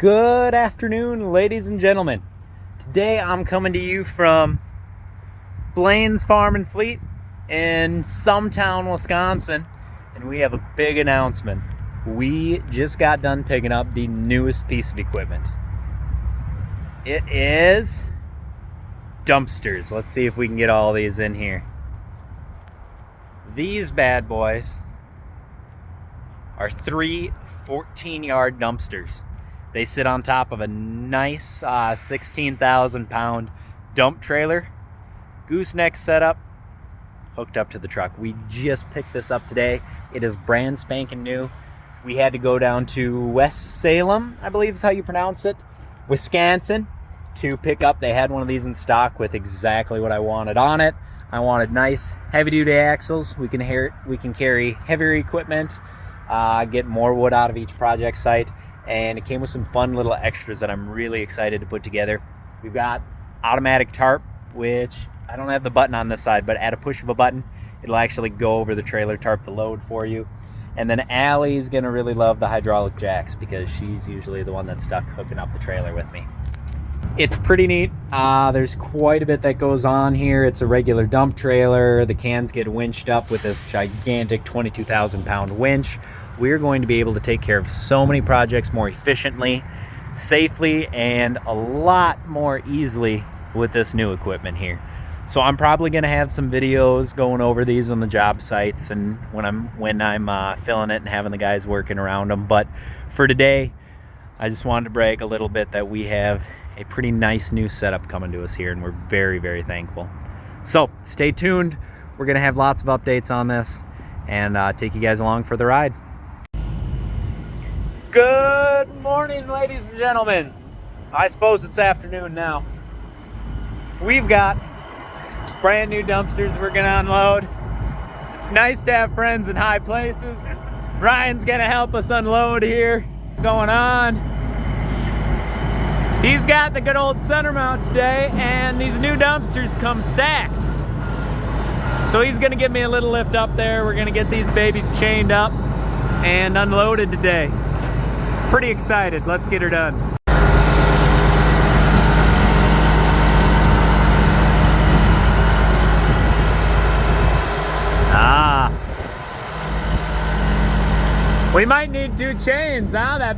Good afternoon, ladies and gentlemen. Today I'm coming to you from Blaine's Farm and Fleet in Sumtown, Wisconsin, and we have a big announcement. We just got done picking up the newest piece of equipment. It is dumpsters. Let's see if we can get all these in here. These bad boys are 3 14-yard dumpsters. They sit on top of a nice 16,000 pound dump trailer, gooseneck setup, hooked up to the truck. We just picked this up today. It is brand spanking new. We had to go down to West Salem, I believe is how you pronounce it, Wisconsin, to pick up. They had one of these in stock with exactly what I wanted on it. I wanted nice heavy-duty axles. We can carry heavier equipment, get more wood out of each project site. And it came with some fun little extras that I'm really excited to put together. We've got automatic tarp, which I don't have the button on this side, but at a push of a button, it'll actually go over the trailer, tarp the load for you. And then Allie's gonna really love the hydraulic jacks because she's usually the one that's stuck hooking up the trailer with me. It's pretty neat. There's quite a bit that goes on here. It's a regular dump trailer. The cans get winched up with this gigantic 22,000 pound winch. We're going to be able to take care of so many projects more efficiently, safely, and a lot more easily with this new equipment here. So I'm probably going to have some videos going over these on the job sites and when I'm filling it and having the guys working around them. But for today, I just wanted to brag a little bit that we have a pretty nice new setup coming to us here, and we're very, very thankful. So stay tuned. We're going to have lots of updates on this and take you guys along for the ride. Good morning, ladies and gentlemen. I suppose it's afternoon now. We've got brand new dumpsters we're gonna unload. It's nice to have friends in high places. Ryan's gonna help us unload here. Going on. He's got the good old center mount today, and these new dumpsters come stacked. So he's gonna give me a little lift up there. We're gonna get these babies chained up and unloaded today. Pretty excited. Let's get her done. We might need 2 chains, huh?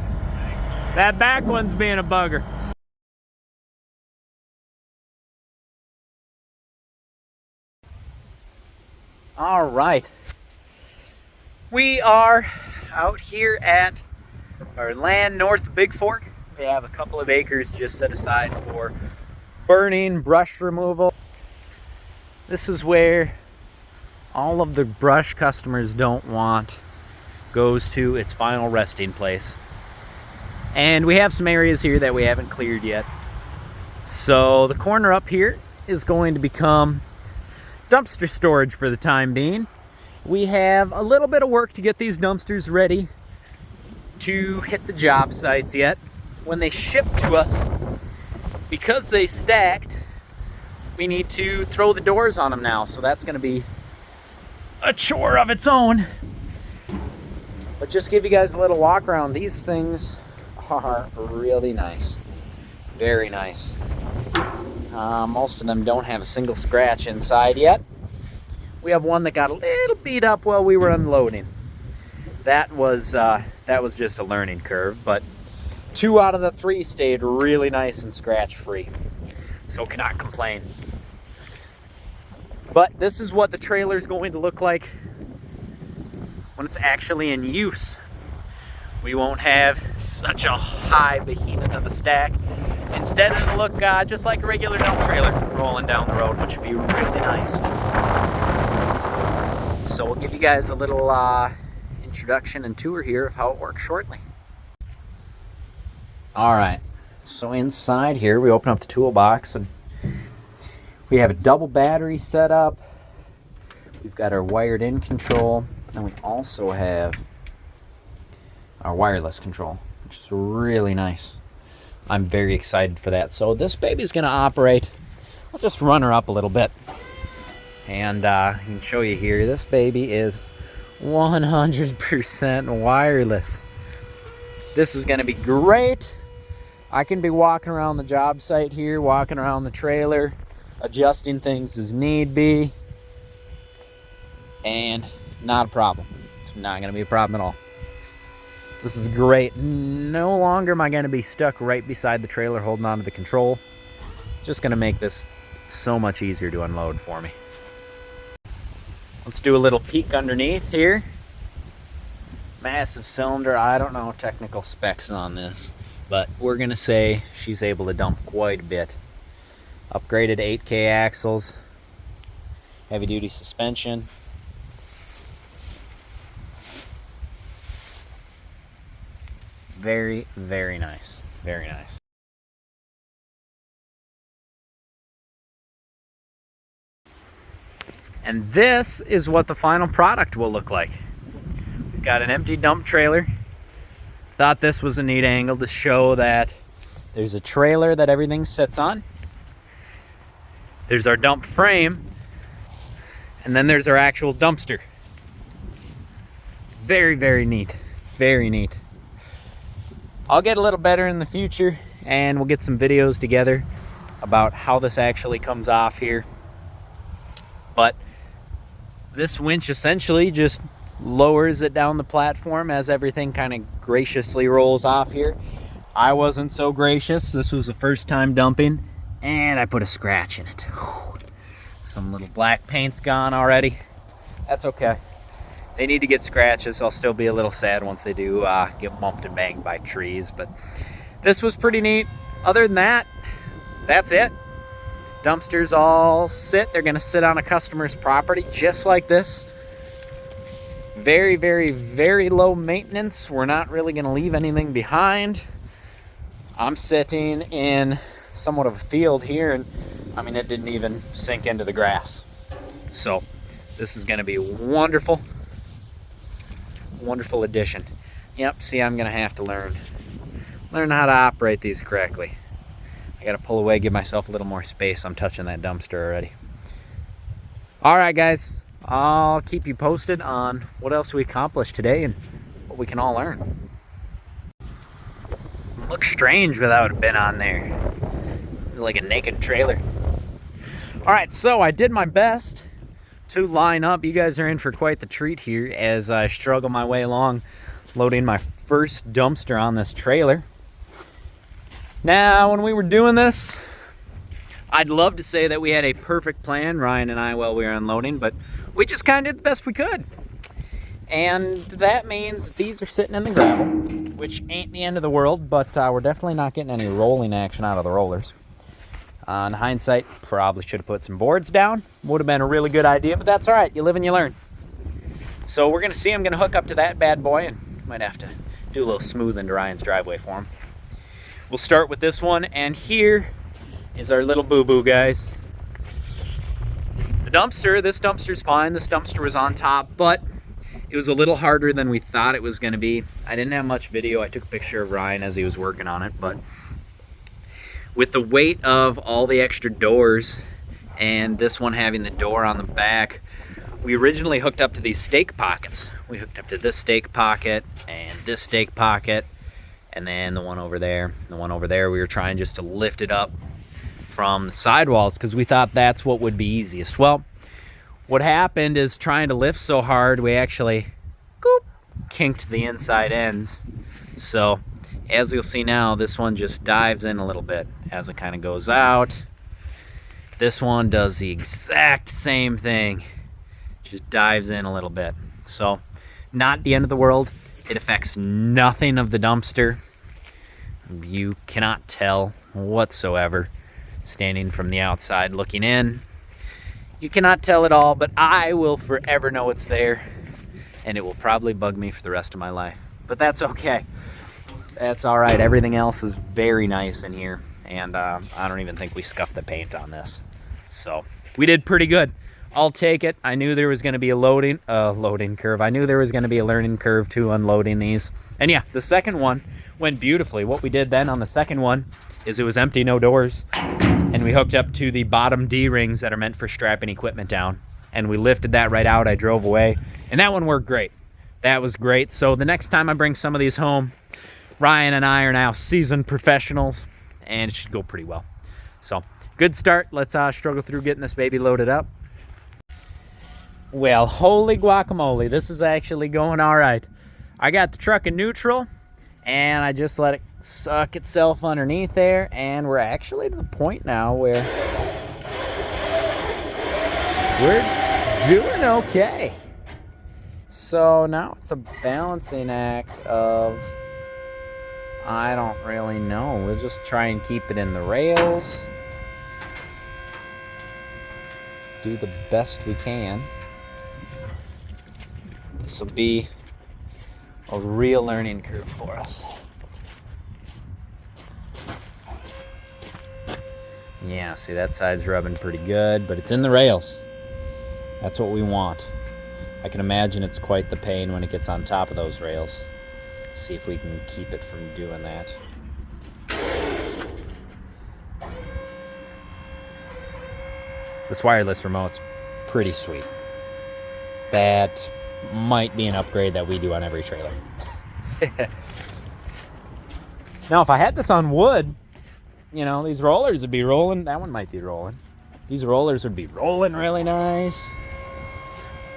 That back one's being a bugger. All right. We are out here at our land north of Big Fork. We have a couple of acres just set aside for burning, brush removal. This is where all of the brush customers don't want goes to its final resting place. And we have some areas here that we haven't cleared yet. So the corner up here is going to become dumpster storage for the time being. We have a little bit of work to get these dumpsters ready to hit the job sites yet. When they ship to us, because they stacked, we need to throw the doors on them now, so that's going to be a chore of its own. But just give you guys a little walk around. These things are really nice, very nice. Most of them don't have a single scratch inside yet. We have one that got a little beat up while we were unloading. That was just a learning curve, but 2 out of the 3 stayed really nice and scratch free, so cannot complain. But this is what the trailer is going to look like when it's actually in use. We won't have such a high behemoth of a stack. Instead it'll look just like a regular dump trailer rolling down the road, which would be really nice. So we'll give you guys a little introduction and tour here of how it works shortly. All right, so inside here we open up the toolbox and we have a double battery set up. We've got our wired in control, and we also have our wireless control, which is really nice. I'm very excited for that. So this baby's gonna operate. I'll just run her up a little bit and I can show you here. This baby is 100% wireless. This is gonna be great I can be walking around the job site here, walking around the trailer, adjusting things as need be, and not a problem. It's not going to be a problem at all. This is great. No longer am I going to be stuck right beside the trailer holding onto the control. Just going to make this so much easier to unload for me. Let's do a little peek underneath here. Massive cylinder. I don't know technical specs on this, but we're going to say she's able to dump quite a bit. Upgraded 8K axles, heavy duty suspension. Very, very nice. Very nice. And this is what the final product will look like. We've got an empty dump trailer. Thought this was a neat angle to show that there's a trailer that everything sits on. There's our dump frame. And then there's our actual dumpster. Very, very neat. Very neat. I'll get a little better in the future, and we'll get some videos together about how this actually comes off here. But this winch essentially just lowers it down the platform as everything kind of graciously rolls off here. I wasn't so gracious. This was the first time dumping, and I put a scratch in it. Whew. Some little black paint's gone already. That's okay. They need to get scratches. I'll still be a little sad once they do get bumped and banged by trees. But this was pretty neat. Other than that, that's it. Dumpsters all sit. They're going to sit on a customer's property just like this. Very, very, very low maintenance. We're not really going to leave anything behind. I'm sitting in somewhat of a field here, and I mean, it didn't even sink into the grass. So this is going to be wonderful. Wonderful addition. Yep, see, I'm gonna have to learn how to operate these correctly. I gotta pull away, give myself a little more space. I'm touching that dumpster already. All right, guys, I'll keep you posted on what else we accomplished today and what we can all learn. Looks strange without a bin on there. It's like a naked trailer. All right, so I did my best to line up. You guys are in for quite the treat here as I struggle my way along loading my first dumpster on this trailer. Now, when we were doing this, I'd love to say that we had a perfect plan, Ryan and I, while we were unloading, but we just kind of did the best we could. And that means that these are sitting in the gravel, which ain't the end of the world, but we're definitely not getting any rolling action out of the rollers. In hindsight, probably should have put some boards down. Would have been a really good idea, but that's all right. You live and you learn. So we're going to see. I'm going to hook up to that bad boy and might have to do a little smoothing to Ryan's driveway for him. We'll start with this one, and here is our little boo-boo, guys. The dumpster, this dumpster's fine. This dumpster was on top, but it was a little harder than we thought it was going to be. I didn't have much video. I took a picture of Ryan as he was working on it, but with the weight of all the extra doors and this one having the door on the back, we originally hooked up to these stake pockets. We hooked up to this stake pocket and this stake pocket, and then the one over there. The one over there, we were trying just to lift it up from the sidewalls because we thought that's what would be easiest. Well, what happened is trying to lift so hard, we actually kinked the inside ends. So as you'll see now, this one just dives in a little bit as it kind of goes out. This one does the exact same thing, just dives in a little bit. So not the end of the world. It affects nothing of the dumpster. You cannot tell whatsoever standing from the outside looking in. You cannot tell at all, but I will forever know it's there, and it will probably bug me for the rest of my life. But that's okay. That's all right. Everything else is very nice in here, and I don't even think we scuffed the paint on this. So we did pretty good. I'll take it. I knew there was going to be a loading curve. I knew there was going to be a learning curve to unloading these. And yeah, the second one went beautifully. What we did then on the second one is it was empty, no doors, and we hooked up to the bottom D-rings that are meant for strapping equipment down, and we lifted that right out. I drove away, and that one worked great. That was great. So the next time I bring some of these home, Ryan and I are now seasoned professionals. and it should go pretty well. So good start. Let's struggle through getting this baby loaded up. Well, holy guacamole, this is actually going all right. I got the truck in neutral, and I just let it suck itself underneath there, and we're actually to the point now where we're doing okay. So now it's a balancing act of, I don't really know. We'll just try and keep it in the rails. Do the best we can. This will be a real learning curve for us. Yeah, see, that side's rubbing pretty good, but it's in the rails. That's what we want. I can imagine it's quite the pain when it gets on top of those rails. See if we can keep it from doing that. This wireless remote's pretty sweet. That might be an upgrade that we do on every trailer. Now, if I had this on wood, you know, these rollers would be rolling. That one might be rolling. These rollers would be rolling really nice.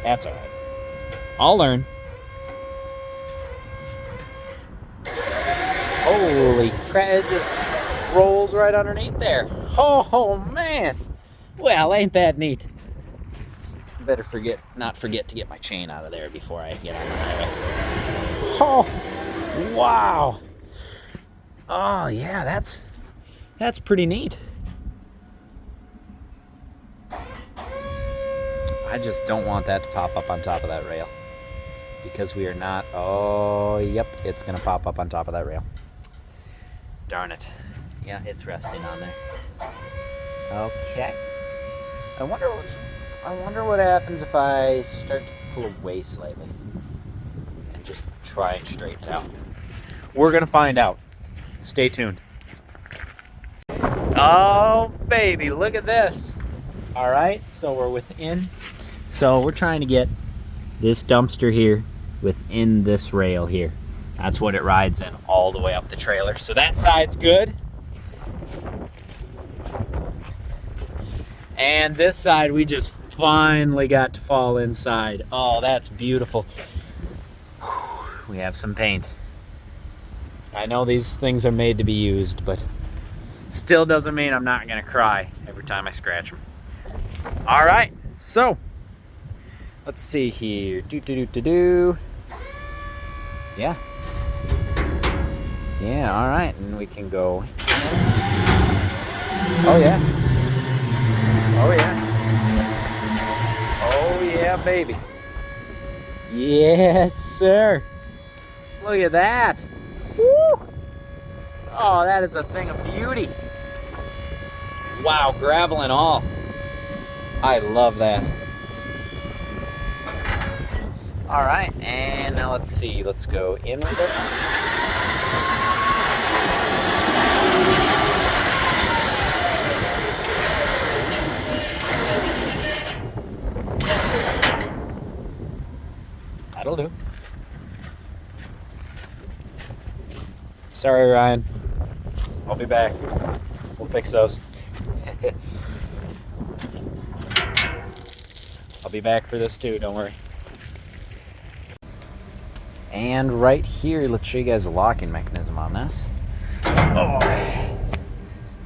That's all right. I'll learn. Holy crap, it just rolls right underneath there. Oh, man. Well, ain't that neat. Better not forget to get my chain out of there before I get on the highway. Oh, wow. Oh, yeah, that's pretty neat. I just don't want that to pop up on top of that rail, because we are not, oh, yep, it's going to pop up on top of that rail. Darn it. Yeah, it's resting on there. Okay. I wonder what happens if I start to pull away slightly and just try and straighten it out. We're going to find out. Stay tuned. Oh, baby, look at this. All right, so we're within. So we're trying to get this dumpster here within this rail here. That's what it rides in all the way up the trailer. So that side's good. And this side, we just finally got to fall inside. Oh, that's beautiful. We have some paint. I know these things are made to be used, but still doesn't mean I'm not gonna cry every time I scratch them. All right, so let's see here. Yeah. Yeah, all right, and we can go. Oh yeah. Oh yeah. Oh yeah, baby. Yes, sir. Look at that. Woo! Oh, that is a thing of beauty. Wow, gravel and all. I love that. All right, and now let's see. Let's go in with it. That'll do. Sorry, Ryan. I'll be back. We'll fix those. I'll be back for this too, don't worry. And right here, let's show you guys a locking mechanism on this. Oh,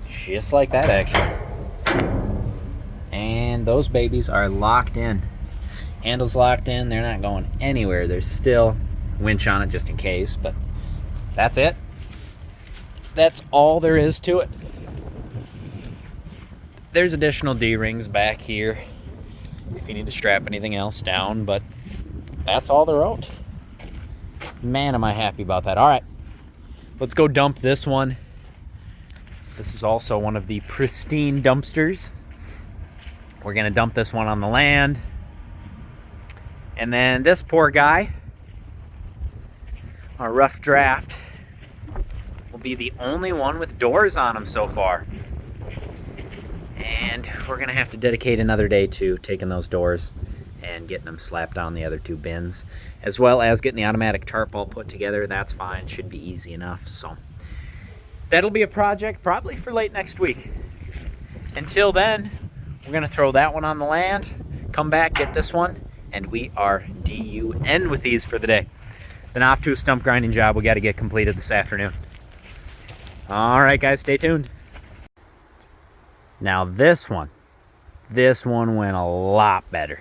just like that, actually. And those babies are locked in. Handle's locked in, they're not going anywhere. There's still winch on it just in case, but that's it. That's all there is to it. There's additional D-rings back here if you need to strap anything else down, but that's all they're out. Man, am I happy about that. All right, let's go dump this one. This is also one of the pristine dumpsters. We're gonna dump this one on the land. And then this poor guy, our rough draft, will be the only one with doors on him so far. And we're gonna have to dedicate another day to taking those doors and getting them slapped on the other two bins, as well as getting the automatic tarp all put together. That's fine, should be easy enough. So that'll be a project probably for late next week. Until then, we're gonna throw that one on the land, come back, get this one, and we are done with these for the day. Then off to a stump grinding job we gotta get completed this afternoon. All right, guys, stay tuned. Now this one went a lot better.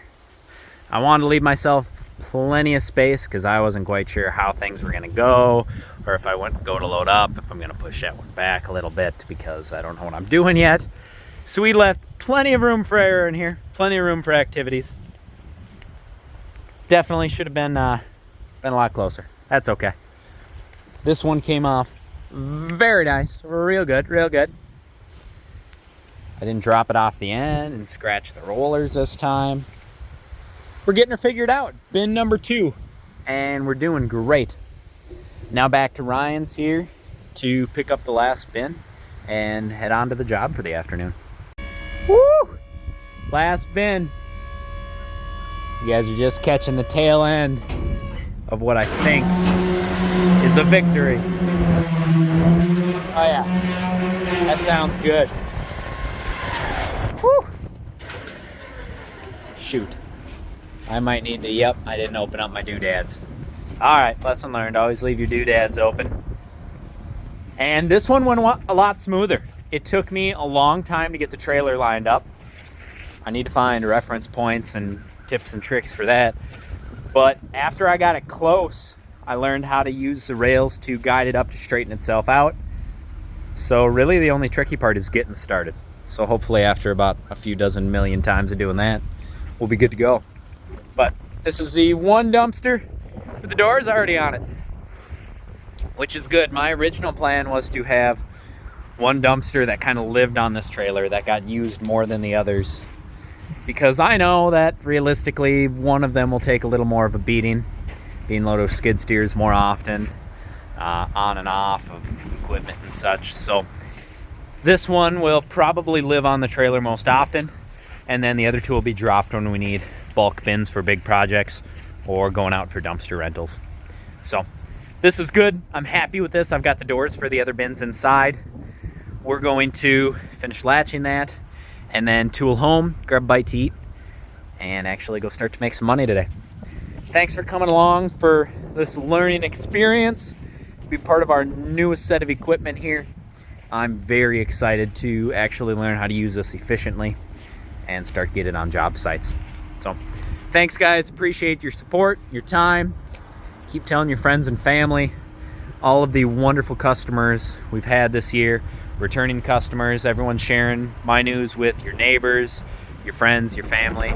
I wanted to leave myself plenty of space because I wasn't quite sure how things were gonna go, or if I went to go to load up, if I'm gonna push that one back a little bit because I don't know what I'm doing yet. So we left plenty of room for error in here, plenty of room for activities. Definitely should have been a lot closer. That's okay. This one came off very nice, real good, real good. I didn't drop it off the end and scratch the rollers this time. We're getting her figured out. Bin number 2, and we're doing great. Now back to Ryan's here to pick up the last bin and head on to the job for the afternoon. Woo! Last bin. You guys are just catching the tail end of what I think is a victory. Oh yeah, that sounds good. Woo! Shoot. I might need to, yep, I didn't open up my doodads. All right, lesson learned, always leave your doodads open. And this one went a lot smoother. It took me a long time to get the trailer lined up. I need to find reference points and tips and tricks for that. But after I got it close, I learned how to use the rails to guide it up to straighten itself out. So really the only tricky part is getting started. So hopefully after about a few dozen million times of doing that, we'll be good to go. But this is the one dumpster with the doors already on it, which is good. My original plan was to have one dumpster that kind of lived on this trailer that got used more than the others, because I know that realistically one of them will take a little more of a beating, being loaded with skid steers more often, on and off of equipment and such. So this one will probably live on the trailer most often, and then the other two will be dropped when we need bulk bins for big projects or going out for dumpster rentals. So this is good. I'm happy with this. I've got the doors for the other bins inside. We're going to finish latching that and then tool home, grab a bite to eat, and actually go start to make some money today. Thanks for coming along for this learning experience. Be part of our newest set of equipment here. I'm very excited to actually learn how to use this efficiently and start getting it on job sites. So thanks guys, appreciate your support, your time. Keep telling your friends and family, all of the wonderful customers we've had this year, returning customers, everyone sharing my news with your neighbors, your friends, your family.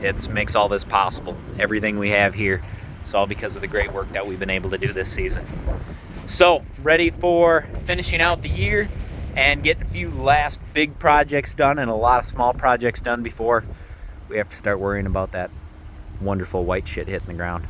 It makes all this possible. Everything we have here, it's all because of the great work that we've been able to do this season. So ready for finishing out the year and getting a few last big projects done and a lot of small projects done before we have to start worrying about that wonderful white shit hitting the ground.